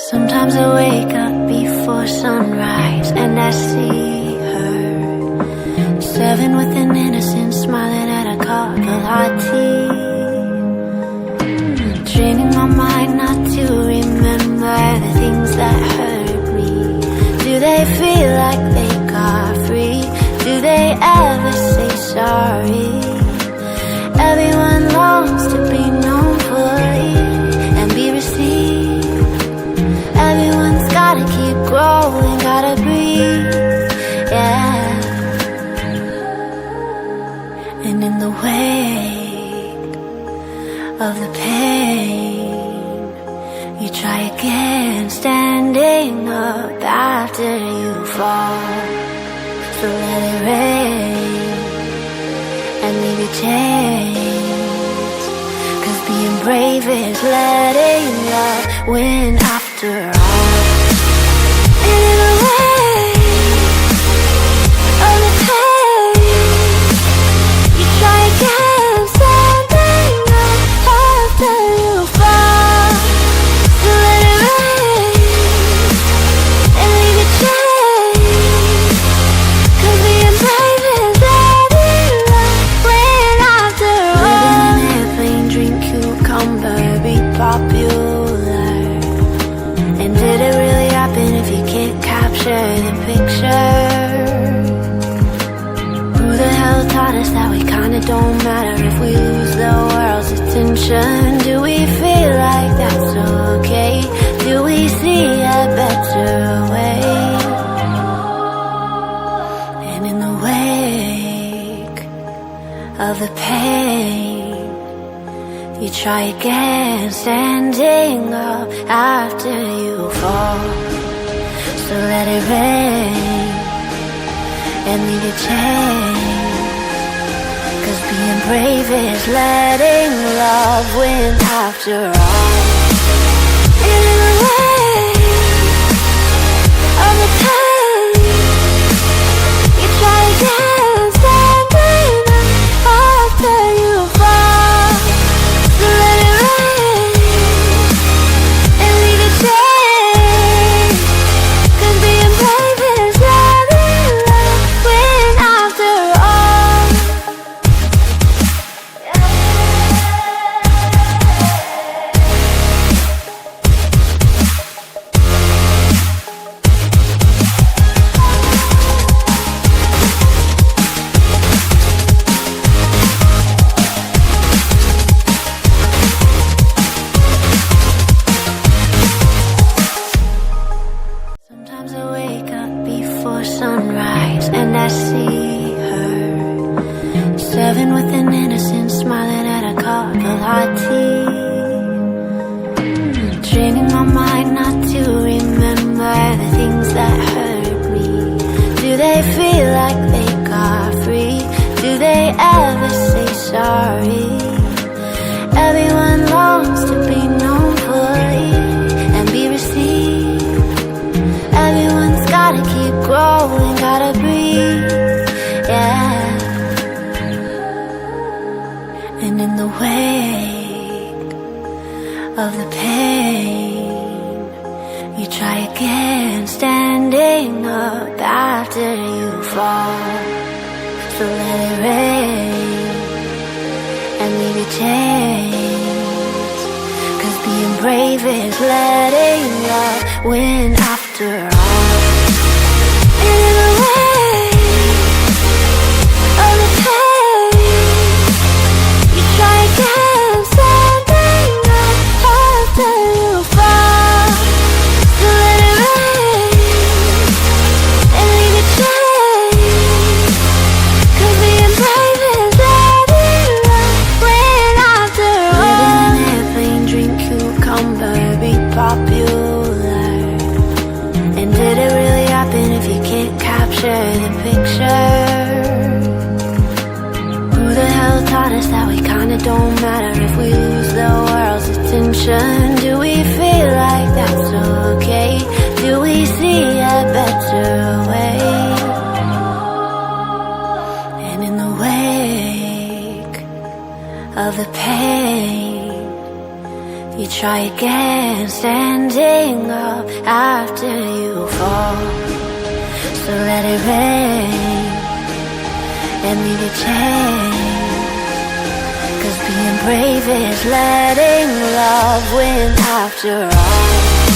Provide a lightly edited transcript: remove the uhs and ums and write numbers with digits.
Sometimes I wake up before sunrise and I see her 7 with an innocent smiling at a cup of hot tea, training my mind not to remember the things that hurt me. Do they feel like they got free? Do they ever say sorry? Everyone longs to be known fully and be received. Everyone's gotta keep growing, gotta breathe, yeah. And in the wake of the pain, you try again, standing up after you fall. So let it rain and leave you changed, 'cause being brave is letting love win after all. And in the wake of the pain, you try again, standing up after you fall. So let it rain and leave you changed, 'cause being brave is letting love win after all. Live in an airplane, drink cucumber, be popular. And did it really happen if you can't capture the picture? Who the hell taught us that we kinda don't matter if we lose the world's attention? Do we feel like that's okay? Do we see a better way? And in the wake of the pain, you try again, standing up after you fall. So let it rain and leave you changed, 'cause being brave is letting love win after all. And in the wake of the pain, you try again, standing up after you fall. So let it rain and leave it changed, 'cause being brave is letting love win after all. Sometimes I wake up before sunrise and I see her 7 with an innocent smiling at a cup of hot tea, training my mind not to remember the things that hurt me. Do they feel like they got free? Do they ever say sorry? Everyone longs to be known fully and be received. Everyone's gotta keep growing, gotta breathe, yeah. And in the wake of the pain, you try again, standing up after you fall. So let it rain and leave you changed, 'cause being brave is letting love win after all. And in the wake of the pain, you try again, standing up after you fall. So let it rain and leave it changed, 'cause being brave is letting love win after all. Live in an airplane, drink cucumber, be popular. And did it really happen if you can't capture the picture? Who the hell taught us that we kinda don't matter if we lose the world's attention? Do we feel like that's okay? Do we see a better way? And in the wake of the pain, You try again, standing up after you fall. So let it rain and leave your change. 'Cause being brave is letting love win after all.